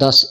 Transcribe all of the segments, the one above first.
10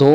2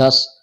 10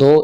2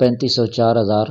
3500-4000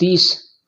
30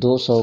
200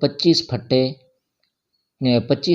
25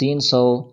300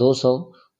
200،